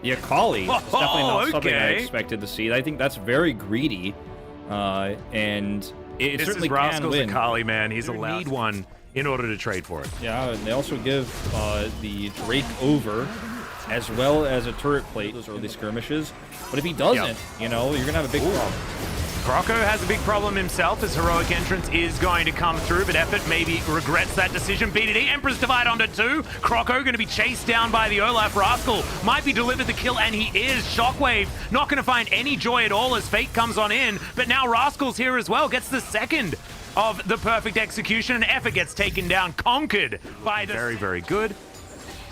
The Akali is definitely not something I okay. expected to see. I think that's very greedy, and it This certainly is can Rascal's win. Akali, man. He's allowed need one in order to trade for it. Yeah, and they also give the Drake over, as well as a turret plate, those early skirmishes. But if he doesn't, you know, you're going to have a big problem. Croco has a big problem himself as Heroic Entrance is going to come through, but Effort maybe regrets that decision. BDD, Emperor's Divide onto 2. Croco going to be chased down by the Olaf. Rascal might be delivered the kill, and he is. Shockwave not going to find any joy at all as Fate comes on in, but now Rascal's here as well, gets the second of the perfect execution, and Effort gets taken down, conquered by the... Very, very good.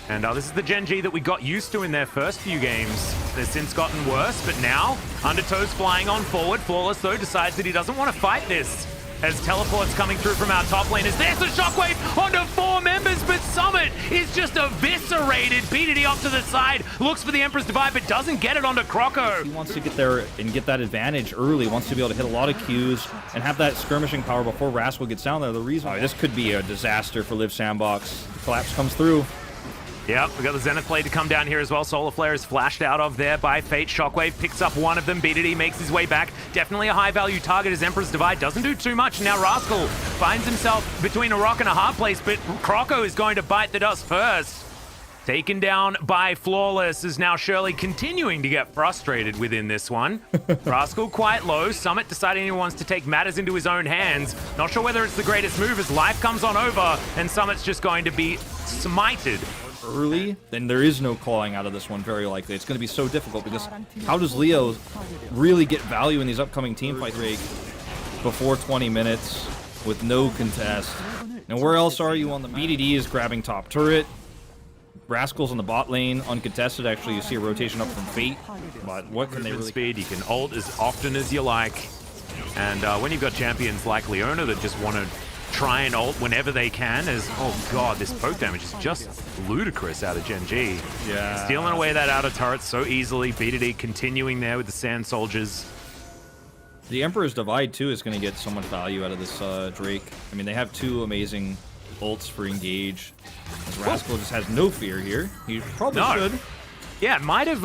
And this is the Gen.G that we got used to in their first few games. They've since gotten worse, but now, Undertow's flying on forward. Flawless, though, decides that he doesn't want to fight this. As teleports coming through from our top lane. There's a Shockwave onto 4 members, but Summit is just eviscerated. BDD off to the side, looks for the Emperor's Divide, but doesn't get it onto Croco. He wants to get there and get that advantage early, wants to be able to hit a lot of Qs and have that skirmishing power before Rascal gets down there. The reason this could be a disaster for Liiv Sandbox. The collapse comes through. Yep, we got the Zenith Blade to come down here as well. Solar Flare is flashed out of there by Fate. Shockwave picks up one of them. BDD makes his way back. Definitely a high-value target as Emperor's Divide doesn't do too much. Now Rascal finds himself between a rock and a hard place, but Croco is going to bite the dust first. Taken down by Flawless is now Shirley continuing to get frustrated within this one. Rascal quite low. Summit deciding he wants to take matters into his own hands. Not sure whether it's the greatest move as life comes on over and Summit's just going to be smited. Early, then there is no clawing out of this one, very likely. It's going to be so difficult because how does Leo really get value in these upcoming team fights before 20 minutes with no contest? Now, where else are you on the BDD is grabbing top turret. Rascal's on the bot lane, uncontested. Actually, you see a rotation up from Fate, but what can they really... Speed, you can ult as often as you like. And when you've got champions like Leona that just want to try and ult whenever they can, as, oh god, this poke damage is just ludicrous out of Gen.G. Yeah. Stealing away that outer turret so easily. BDD continuing there with the Sand Soldiers. The Emperor's Divide, too, is going to get so much value out of this Drake. I mean, they have 2 amazing ults for engage. As Rascal just has no fear here. He probably should. Yeah, might have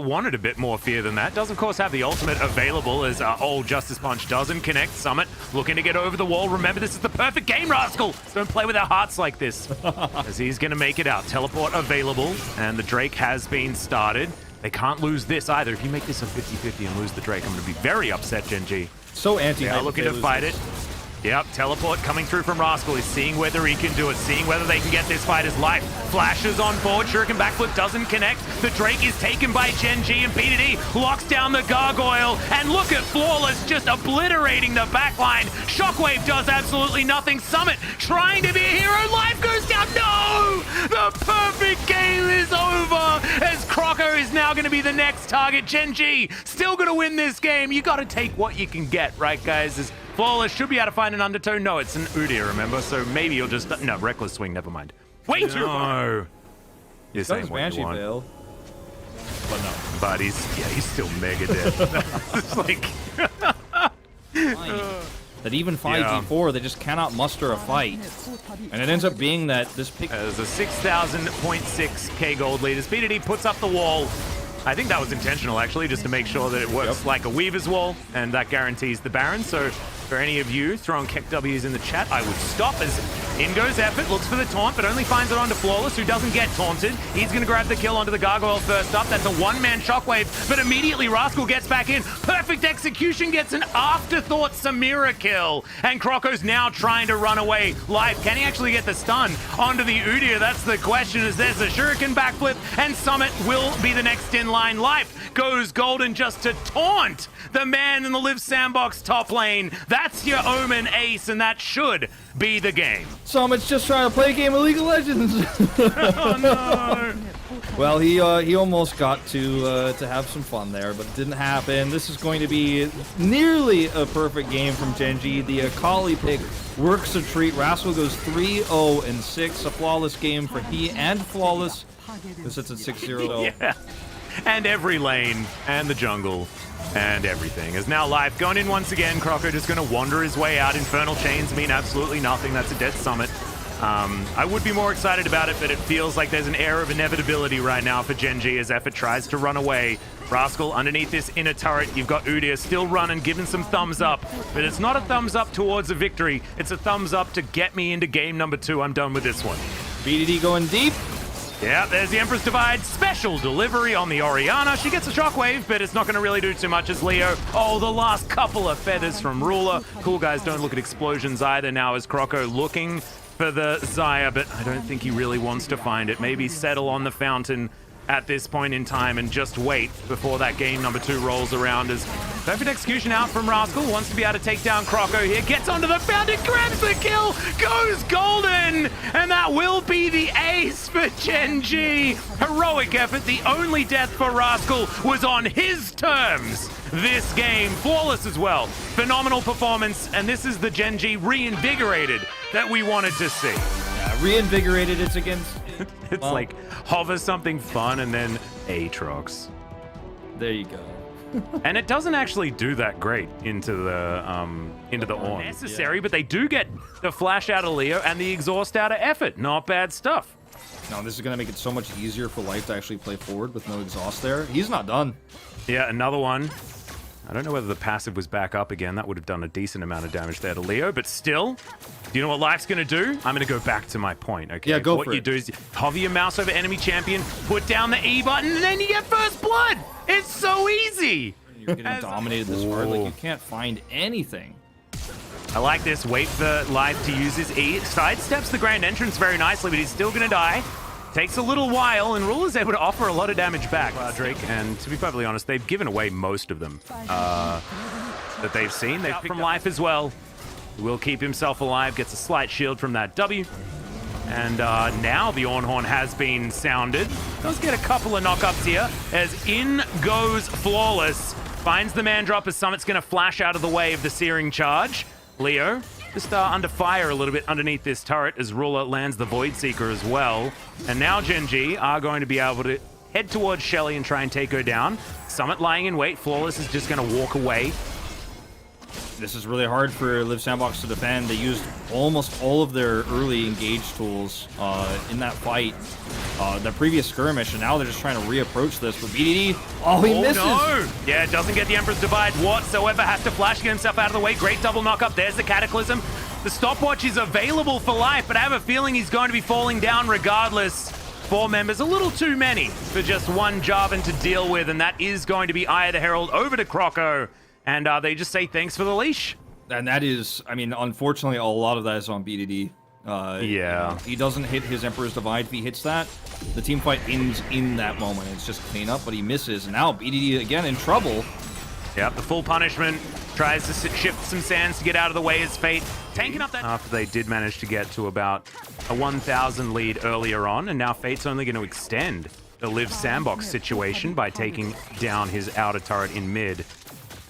wanted a bit more fear than that. Does, of course, have the ultimate available as old Justice Punch doesn't connect. Summit looking to get over the wall. Remember, this is the perfect game, Rascal. Don't play with our hearts like this. As he's going to make it out. Teleport available, and the Drake has been started. They can't lose this either. If you make this a 50-50 and lose the Drake, I'm going to be very upset, Gen.G. So anti-hype. They are looking to fight it. Yep, teleport coming through from Rascal. He's seeing whether he can do it, seeing whether they can get this fight as life. Flashes on board, Shuriken backflip doesn't connect. The Drake is taken by Gen.G and BDD locks down the Gargoyle. And look at Flawless just obliterating the backline. Shockwave does absolutely nothing. Summit trying to be a hero. Life goes down. No! The perfect game is over as Croco is now going to be the next target. Gen.G still going to win this game. You got to take what you can get, right, guys? As Flawless should be able to find an undertow. No, it's an Udyr, remember? So maybe you'll just... No, Reckless Swing, never mind. Way too low! You're saying what you want. Veil. But no. But he's still mega dead. It's like... that even 5v4, they just cannot muster a fight. And it ends up being that this pick... There's a 6,000.6k gold lead. As BDD puts up the wall. I think that was intentional, actually, just to make sure that it works like a Weaver's Wall, and that guarantees the Baron. So for any of you throwing Keck W's in the chat, I would stop as in goes Effort, looks for the taunt, but only finds it onto Flawless, who doesn't get taunted. He's going to grab the kill onto the Gargoyle first up. That's a one-man Shockwave, but immediately Rascal gets back in. Perfect execution, gets an afterthought Samira kill, and Croco's now trying to run away. Live, can he actually get the stun onto the Udyr? That's the question, as there's a Shuriken backflip, and Summit will be the next in line. Life goes golden just to taunt the man in the Liiv Sandbox top lane. That's your Omen ace, and that should be the game. Summit's just trying to play a game of League of Legends. Oh no! Well, he almost got to have some fun there, but it didn't happen. This is going to be nearly a perfect game from Gen.G. The Akali pick works a treat. Rascal goes 3-0-6, a flawless game for he and Flawless, who sits at 6-0. Yeah. And every lane, and the jungle, and everything. Is now Life going in once again. Croco just going to wander his way out. Infernal Chains mean absolutely nothing. That's a dead Summit. I would be more excited about it, but it feels like there's an air of inevitability right now for Gen.G as Effort tries to run away. Rascal underneath this inner turret. You've got Udyr still running, giving some thumbs up, but it's not a thumbs up towards a victory. It's a thumbs up to get me into game number 2. I'm done with this one. BDD going deep. Yeah, there's the Emperor's Divide. Special delivery on the Orianna. She gets a shockwave, but it's not going to really do too much as Leo. Oh, the last couple of feathers from Ruler. Cool guys don't look at explosions either now as Croco looking for the Xayah, but I don't think he really wants to find it. Maybe settle on the fountain at this point in time and just wait before that game number 2 rolls around as perfect execution out from Rascal. Wants to be able to take down Croco here. Gets onto the fountain, grabs the kill, goes golden, and that will be the ace for Gen.G. Heroic effort. The only death for Rascal was on his terms this game. Flawless as well. Phenomenal performance, and this is the Gen.G reinvigorated that we wanted to see. Yeah, reinvigorated. It's against... It's like hover something fun and then Aatrox. There you go. And it doesn't actually do that great into the Ornn. Necessary, but they do get the flash out of Leo and the exhaust out of Effort. Not bad stuff. No, this is going to make it so much easier for Liiv to actually play forward with no exhaust there. He's not done. Yeah, another one. I don't know whether the passive was back up again. That would have done a decent amount of damage there to Leo, but still, do you know what Life's going to do? I'm going to go back to my point, okay? Yeah, go what for you it. do is hover your mouse over enemy champion, put down the E button, and then you get first blood. It's so easy. You're getting dominated this hard. Like, you can't find anything. I like this. Wait for Liiv to use his E. Sidesteps the grand entrance very nicely, but he's still going to die. Takes a little while, and Ruler's able to offer a lot of damage back. Drake, and to be perfectly honest, they've given away most of them that they've seen. They've picked from Life as well. Will keep himself alive, gets a slight shield from that W. And now the Ornn has been sounded. Does get a couple of knockups here, as in goes Flawless. Finds the man drop as Summit's going to flash out of the way of the Searing Charge. Leo just under fire a little bit underneath this turret as Ruler lands the Void Seeker as well. And now Gen.G are going to be able to head towards Shelly and try and take her down. Summit lying in wait. Flawless is just going to walk away. This is really hard for Liiv Sandbox to defend. They used almost all of their early engage tools in that fight, the previous skirmish, and now they're just trying to reapproach this. But BDD, oh, he misses! No! Yeah, doesn't get the Emperor's Divide whatsoever. Has to flash, get himself out of the way. Great double knockup. There's the Cataclysm. The stopwatch is available for Life, but I have a feeling he's going to be falling down regardless. 4 members, a little too many for just one Jarvan to deal with, and that is going to be Aya the Herald over to Croco. And they just say thanks for the leash. And that is, I mean, unfortunately, a lot of that is on BDD. Yeah. He doesn't hit his Emperor's Divide. If he hits that, the team fight ends in that moment. It's just cleanup, but he misses. And now BDD again in trouble. Yep, the full punishment. Tries to shift some sands to get out of the way as Fate. Tanking up that... After they did manage to get to about a 1,000 lead earlier on, and now Fate's only going to extend the Liiv Sandbox situation by taking down his outer turret in mid.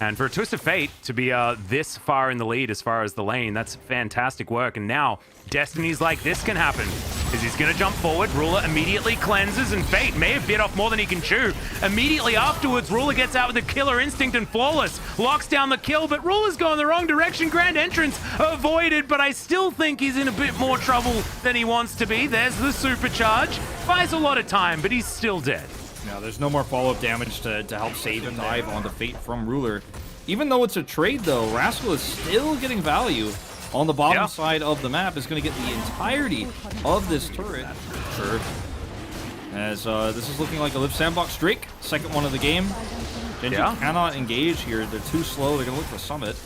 And for a twist of fate to be this far in the lead as far as the lane, that's fantastic work. And now destinies like this can happen. As he's going to jump forward, Ruler immediately cleanses, and Fate may have bit off more than he can chew. Immediately afterwards, Ruler gets out with the Killer Instinct and Flawless. Locks down the kill, but Ruler's going the wrong direction. Grand Entrance avoided, but I still think he's in a bit more trouble than he wants to be. There's the Supercharge. Buys a lot of time, but he's still dead. Now, there's no more follow-up damage to help save him dive onto Fate from Ruler. Even though it's a trade, though, Rascal is still getting value on the bottom side of the map. Is going to get the entirety of this turret. Sure. As this is looking like a Liiv Sandbox Drake, second one of the game. Gen.G cannot engage here. They're too slow. They're going to look for Summit.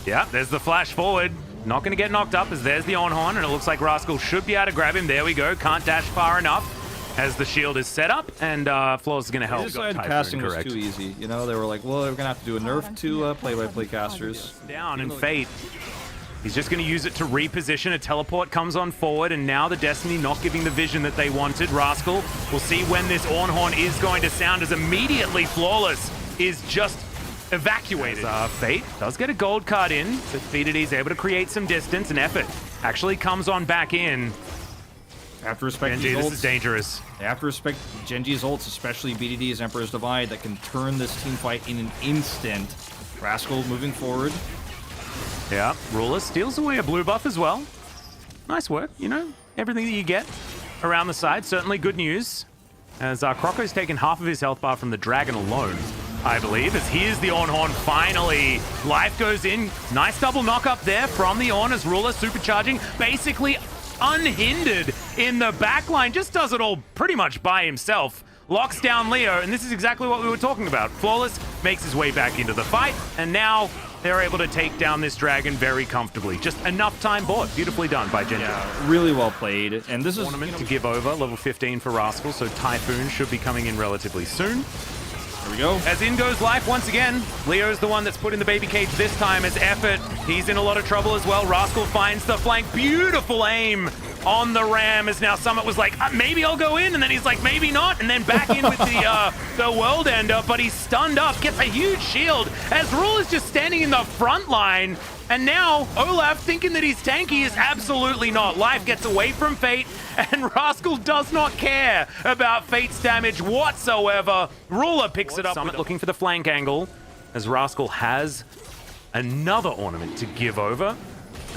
Yeah, there's the flash forward. Not going to get knocked up as there's the Ornn, and it looks like Rascal should be able to grab him. There we go. Can't dash far enough as the shield is set up, and Flawless is going to help. They decided casting was too easy. You know, they were like, well, we're going to have to do a nerf to play-by-play casters. Down, and Fate, he's just going to use it to reposition. A teleport comes on forward, and now the Destiny not giving the vision that they wanted. Rascal, we'll see when this Ornn is going to sound, as immediately Flawless is just evacuated. Fate does get a gold card in, so BDD's able to create some distance, and Effort actually comes on back in. Have to respect Gen.G, this is dangerous. They have to respect Gen.G's ults, especially BDD's Emperor's Divide, that can turn this team fight in an instant. Rascal moving forward. Yeah, Ruler steals away a blue buff as well. Nice work, you know. everything that you get around the side. Certainly good news, as Croco's taken half of his health bar from the dragon alone, I believe, as here's the Ornhorn finally. Life goes in. Nice double knock up there from the Orn as Ruler supercharging, basically unhindered in the backline. Just does it all pretty much by himself. Locks down Leo, and this is exactly what we were talking about. Flawless makes his way back into the fight, and now they're able to take down this dragon very comfortably. Just enough time bought. Beautifully done by Gen.G. Yeah, really well played. And this is tournament to give over, level 15 for Rascal, so Typhoon should be coming in relatively soon. There we go. As in goes Life once again. Leo's the one that's put in the baby cage this time as Effort. He's in a lot of trouble as well. Rascal finds the flank. Beautiful aim on the ram, as now Summit was like, maybe I'll go in, and then he's like, maybe not, and then back in with the world ender, but he's stunned up, gets a huge shield, as Rule is just standing in the front line, and now Olaf, thinking that he's tanky, is absolutely not. Life gets away from Fate, and Rascal does not care about Fate's damage whatsoever. Ruler picks it up. Summit looking for the flank angle, as Rascal has another ornament to give over,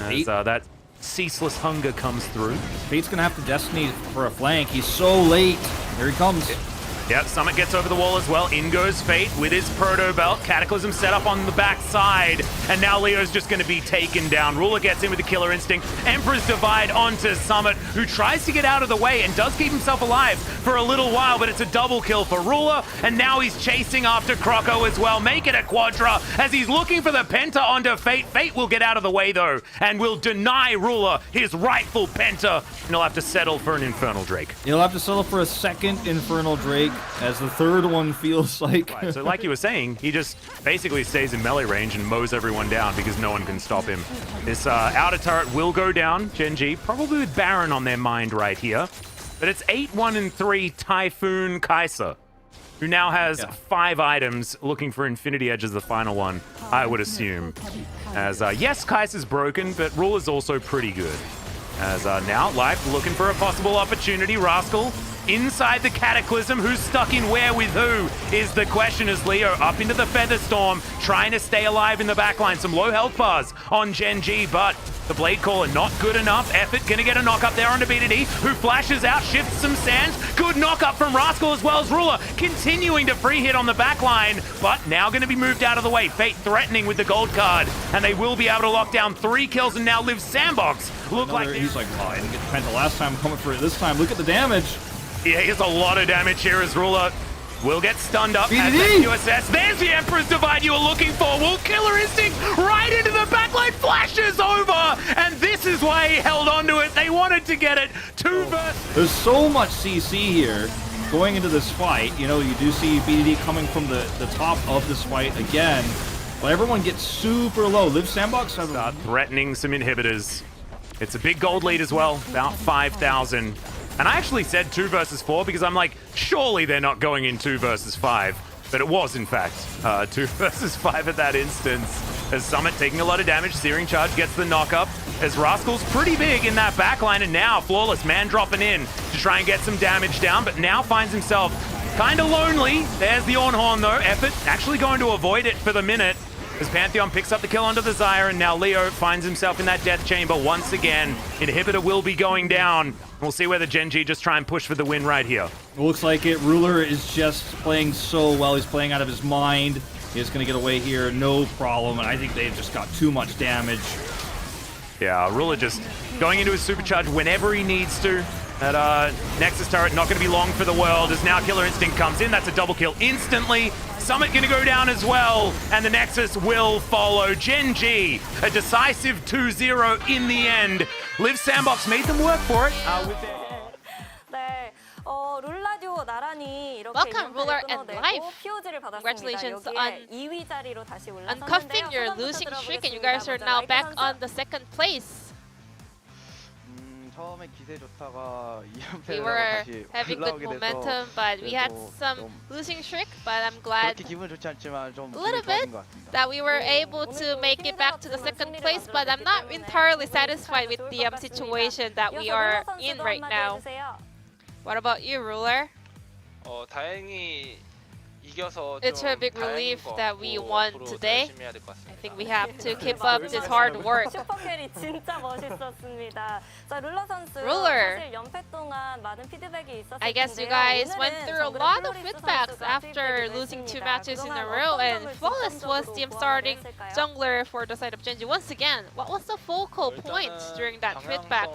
as that ceaseless hunger comes through. Fate's gonna have to Destiny for a flank. He's so late. Here he comes. Yep, Summit gets over the wall as well. In goes Fate with his Proto Belt. Cataclysm set up on the back side. And now Leo's just going to be taken down. Ruler gets in with the Killer Instinct. Emperor's Divide onto Summit, who tries to get out of the way and does keep himself alive for a little while, but it's a double kill for Ruler. And now he's chasing after Croco as well. Make it a Quadra as he's looking for the Penta onto Fate. Fate will get out of the way, though, and will deny Ruler his rightful Penta. And he'll have to settle for an Infernal Drake. He'll have to settle for a second Infernal Drake, as the third one feels like. Right, so like you were saying, he just basically stays in melee range and mows everyone down because no one can stop him. This outer turret will go down, Gen.G, probably with Baron on their mind right here. But it's 8-1-3 Typhoon Kai'Sa, who now has 5 items, looking for Infinity Edge as the final one, I would assume. As, yes, Kai'Sa's broken, but Rule is also pretty good. As now, Life looking for a possible opportunity. Rascal inside the Cataclysm. Who's stuck in where with who is the question, as Leo up into the Featherstorm, trying to stay alive in the backline. Some low health bars on Gen.G, but the Blade Caller not good enough. Effort gonna get a knock up there onto BDD, who flashes out, shifts some sands. Good knock up from Rascal as well as Ruler, continuing to free hit on the backline, but now gonna be moved out of the way. Fate threatening with the gold card, and they will be able to lock down 3 kills, and now Liiv Sandbox look like he's like, oh, I didn't get the Penta last time, I'm coming for it this time. Look at the damage. Yeah, he has a lot of damage here as Ruler will get stunned up. BDD! USS. There's the Emperor's Divide you were looking for. Will Killer Instinct right into the backline, flashes over, and this is why he held on to it. They wanted to get it 2 versus. There's so much CC here going into this fight. You know, you do see BDD coming from the top of this fight again, but everyone gets super low. Liiv Sandbox start threatening some inhibitors. It's a big gold lead as well, about 5,000. And I actually said 2 versus 4 because I'm like, surely they're not going in 2 versus 5. But it was, in fact, 2 versus 5 at that instance. As Summit taking a lot of damage, Searing Charge gets the knock-up. As Rascal's pretty big in that backline, and now Flawless, man dropping in to try and get some damage down, but now finds himself kind of lonely. There's the Ornhorn, though. Effort actually going to avoid it for the minute, as Pantheon picks up the kill onto the Zyre, and now Leo finds himself in that death chamber once again. Inhibitor will be going down. We'll see whether Gen.G just try and push for the win right here. Looks like it. Ruler is just playing so well. He's playing out of his mind. He's going to get away here, no problem. And I think they've just got too much damage. Yeah, Ruler just going into his supercharge whenever he needs to. That Nexus turret not going to be long for the world, as now Killer Instinct comes in. That's a double kill instantly. Summit going to go down as well, and the Nexus will follow. Gen.G, a decisive 2-0 in the end. Liiv Sandbox made them work for it. Welcome, Ruler and Life. Congratulations on uncuffing your losing streak, and you guys are now back on the 2nd place. We were having good momentum, but we had some losing streak, but I'm glad a little bit that we were able to make it back to the 2nd place, but I'm not entirely satisfied with the situation that we are in right now. What about you, Ruler? 다행히 It's a big relief that we won today. I think we have to keep up this hard work. 슈퍼 캐리 진짜 멋있었습니다. 자, 룰러 선수 Ruler. 사실 연패 동안 많은 피드백이 있었을 I guess you 텐데요. guys 오늘은 went through a 정글의 lot of 플로리스 feedbacks 선수가 after 필드를 losing 2 했습니다. matches in a 그동안 row, 어떤 and 점을 Flawless was 중점적으로 the 보완을 starting 했을까요? jungler for the side of Gen.G. Once again, what was the focal point during that feedback?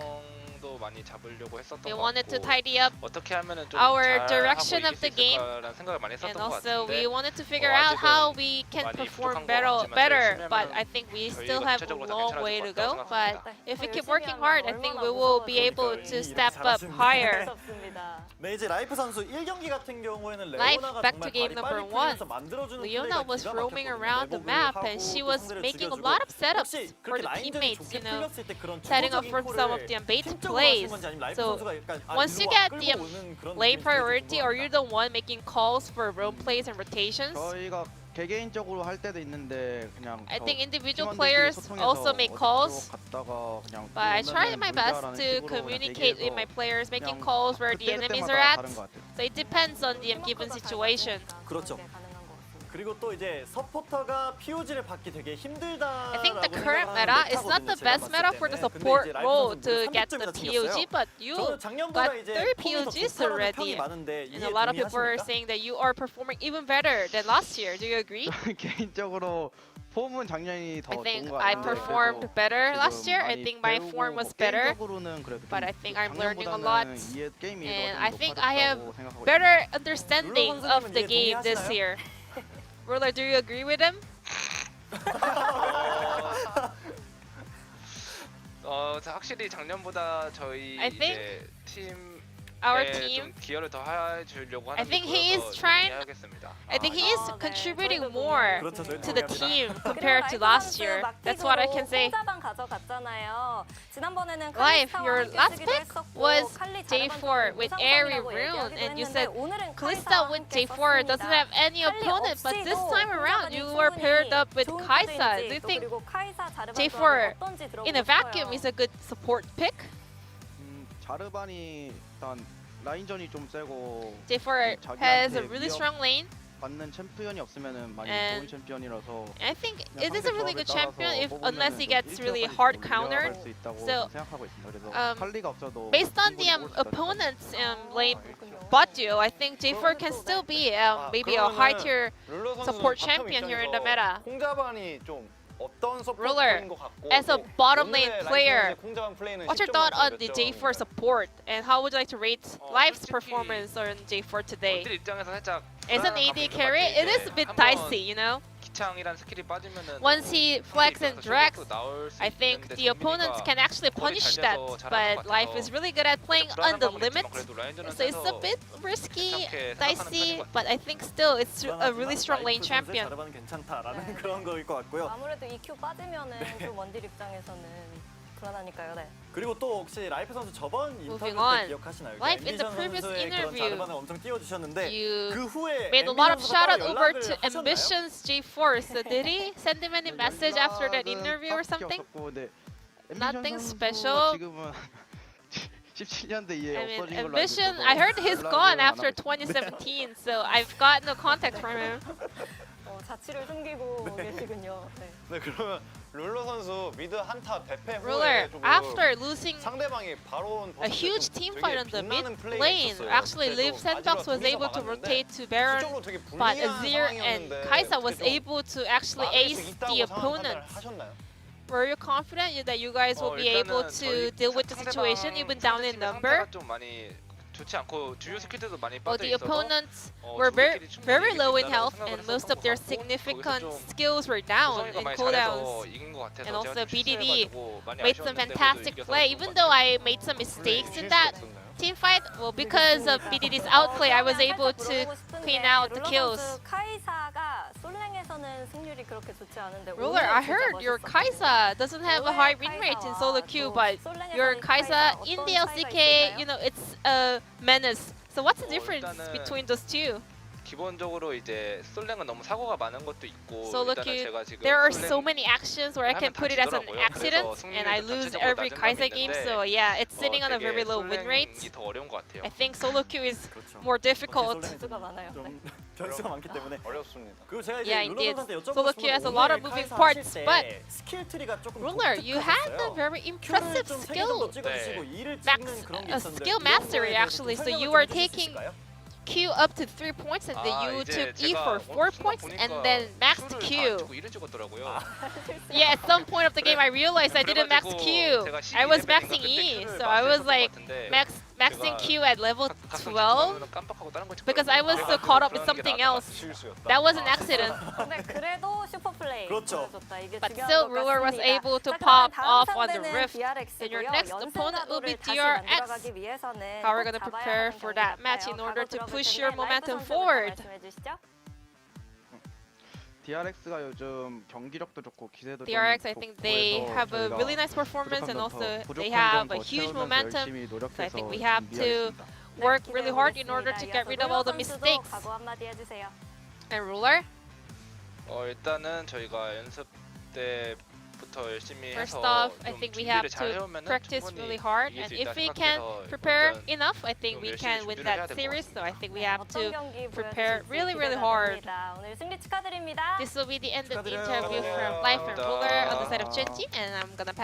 방향성도 많이 잡으려고 했었던 We 것 wanted to 같고 tidy up 어떻게 하면은 좀 our 잘 direction 하고 of 이길 수 the game, 있을까라는 생각을 많이 했었던 and 것 also we 같은데 wanted to figure out how we can 많이 perform 부족한 것 better. 같지만 But 열심히 I think we 저희가 still have a 전체적으로 다 long 괜찮아질 way 것 to 같다고 go. But 생각합니다. if we keep 열심히 working 하면 hard, I think we will be able to step up higher. 무섭습니다. 네, 이제 라이프 선수 1경기 같은 경우에는 Live, 레오나가 back 정말 to game 발이 number 빨리 one. 풀리면서 만들어주는 Leona 플레이가 was 기가 roaming 막혔거든요. around the 매복을 map, 하고 and she 또 was 상대를 making a 죽여주고. lot of setups 혹시 for 그렇게 the 라인전이 teammates, 좋게 풀렸을 때 그런 setting up 주도적인 for some of 콜을 the bait 팀적으로 plays. 하신 건지 아니면 라이프 So 선수가 약간 once you 일로 와 get 끌고 the 오는 그런 late 느낌인지 priority, are 궁금합니다. you the one making calls for roam plays and rotations? 저희가 개개인적으로 할 때도 있는데 그냥 I think individual 팀원들끼리 players 소통해서 also make calls. 갔다가 그냥 But I try 오면은 my best 물자라는 to 식으로 그냥 communicate with 얘기해서 my players, making 그냥 calls where the enemies are 그때그때마다 at. 다른 것 같아요. So it depends on the given situation. 그렇죠. 그리고 또 이제 서포터가 POG를 받기 되게 힘들다. I think the current meta is not the best meta for the support role to get the POG, but you got 3 POGs already. And a lot of people are saying that you are performing even better than last year. Do you agree? 개인적으로 폼은 작년이 더 I 좋은 think 것 I 같은데 performed better last 지금 year. I 많이 think my 배우고 form was 뭐 better. 게임적으로는 그래도 But 좀 I think I'm learning a lot. 작년보다는 이해 게임이 And 좀 I think I have 높아졌다고 생각하고 better 있습니다. understanding of the game this year. Ruler, do you agree with him? 확실히 작년보다 저희 I think 이제 팀 Our 좀 team, 기여를 더 해주려고 I 하는 think 게 he is 보여서 trying- 이해하겠습니다. I think he is 네, contributing 저희도 more 그렇죠, 저희 to the 동의합니다. team compared to last year. That's what I can say. 혼자방 가져갔잖아요. 지난번에는 Live, 칼리스타와 your 함께 last 쓰기도 pick 했었고, was 칼리 J4 자르반도 with 우상성이라고 Airy 얘기하기도 Rune, and you 했는데 said 오늘은 Kalista 카이사와 with 함께 J4 doesn't 썼습니다. have any 칼리 opponent, but this 없이도 time around 혼자반이 you were paired 충분히 up with 좋은 Kaisa. 카드인지, Do you 또 think 그리고 카이사 자르반 J4 조합이 어떤지 들어보고 in a vacuum 싶어요. is a good support pick? 자르반이 일단 라인전이 좀 세고 J4 has a really strong lane. 받는 챔피언이 없으면은 많이 And 좋은 챔피언이라서 And I think 그냥 it is a 상대 really 조합에 good champion if 따라서 unless he 뽑으면은 gets 좀 really 1킬까지 hard 좀 countered. 밀려갈 수 있다고 So, 생각하고 있습니다. 그래서 칼리가 없어도 Based on the 충분히 뽑을 수 있다고 opponent's lane Botyu, I think J4 can still be maybe a high tier support champion here in the meta. 콩자반이 좀 어떤 Ruler, 서포터인 것 같고 as a bottom lane 오늘의 player, 라이프 선수의 콩자반 플레이는 what's your 10점 thought on 만점에 the 몇 J4 점인가요? support and how would you like to rate Live's 솔직히 performance on J4 today? 원딜 입장에서 살짝 As an AD carry, it is a bit dicey, you know? 기창이란 스킬이 빠지면은 Once he flex and drags, I think 있는데 the opponents can actually punish that, but Life is really good at playing on the limit. So it's a bit risky, dicey, but I think still it's a really strong lane champion. 자르반은 괜찮다라는 그런 거일 것 같고요. 아무래도 EQ 빠지면은 좀 원딜 입장에서는 불안하니까요. 네. 그리고 또 혹시 라이프 선수 저번 인터뷰 Moving 때 on. 기억하시나요? Life in the 앰비션 previous 선수의 그런 interview, 자르반을 엄청 띄워주셨는데 You 그 후에 made a lot of 앰비션 shout out 선수가 over 연락을 to 하셨나요? Ambitions J4. So did he send him any message after that interview or something? Nothing special. 지금은 17년 뒤에 I mean, 없어진 걸로 알고 Ambition, 있어서 I heard he's gone 연락을 안 after 하고 있습니다. 2017, so I've got no contact from him. 자취를 숨기고 계시군요. 네. 네, 그러면 룰러 선수 미드 한타 대패 Ruler, 후에 조금 after losing 상대방이 바로 온 a huge team fight on the mid lane, actually Liiv Sandbox was able to rotate to Baron, but Azir and Kaisa was able to actually ace the opponent. Were you confident that you guys will be able to deal with the situation even down in number? 좀 많이 좋지 않고 주요 스킬들도 많이 Well, 빠져 the 있어서 opponents were very low in health, and most of their significant skills were down in cooldowns. And also BDD made some fantastic play, even though I made some mistakes in that team fight. Well, because of BDD's outplay, I was able to clean out the kills. 카이사가 솔랭에서는 승률이 그렇게 좋지 않은데 Ruler, I heard your Kaisa doesn't have a high win rate in solo queue, but your Kaisa in the LCK, you know, it's a menace. So what's the difference between those two? 기본적으로 이제 솔랭은 너무 사고가 많은 것도 있고 Solo 일단은 queue, 제가 지금 there are 솔랭 so many actions where I can put it as an accident, and I lose every Kaisa game. So yeah, it's sitting on a very low win rate. 솔랭이 더 어려운 것 같아요. I think solo queue is more difficult. 수가 많아요. 네. 변수가 많기 때문에. 어렵습니다. 그리고 제가 이제 Yeah, 룰러 indeed. 선수한테 여쭤보고 Solo 싶은 queue has a 건 lot of 오늘 moving 카이사 parts, 하실 때 but 스킬 트리가 조금 Ruler, you had a 독특하셨어요. very impressive 큐를 좀 3개 정도 skill. 찍어주시고 네. 이를 Max, 찍는 그런 게 a 있었는데 skill 이런 mastery 거에 대해서 actually. 좀 So you 설명을 were 좀 해주실 수 taking 있을까요? Q up to 3 points, and then you took E for 4 points, and then maxed Q. 이를 찍었더라고요. Yeah, at some point of the game, I realized I didn't max Q. I was maxing E, so I was like maxing Q at level 12 because I was so caught up with something else. That was an accident. 근데 그래도 슈퍼 플레이 그렇죠. 보여줬다. 이게 But 중요한 still, 것 Ruler was 같습니다. able to 자, pop 그러면 off 다음 on the 상대는 rift. DRX고요. And your next opponent will be 연승자도를 다시 DRX. 만들어가기 위해서는 How we're 꼭 gonna 잡아야 prepare 하는 for 경기 that match in 같아요. order 바로 to 들어볼 push 텐데 your 라이프 momentum 선수부터 forward. 말씀해 주시죠. DRX가 요즘 경기력도 좋고 기세도 DRX, 좀 I think 좋고 they 해서 have a 저희가 really nice performance, and 부족한 also 점 더, they 부족한 have 점 a 더 huge 채우면서 momentum. 열심히 So I 노력해서 think we have to 준비하겠습니다. work 네, really hard in order to get rid of all the 이어서 룰러 선수도 mistakes. 각오 한마디 해주세요. And Ruler, 일단은 저희가 연습 때부터 열심히 first 해서 off, I 좀 think we 준비를 have 잘 to 해오면은 practice 충분히 really hard, 이길 and 수 if 있다 we can 생각해서 prepare 완전 enough, I think 좀 we 열심히 can win 준비를 해야 that 될것 series. So I think we 네, have 어떤 to 경기 prepare 보여주실지 really, really 기대가 hard. 됩니다. 오늘 승리 축하드립니다. This will be the end of the 축하드려요. interview from Liiv and Ruler on the side of Gen.G, and I'm gonna pass.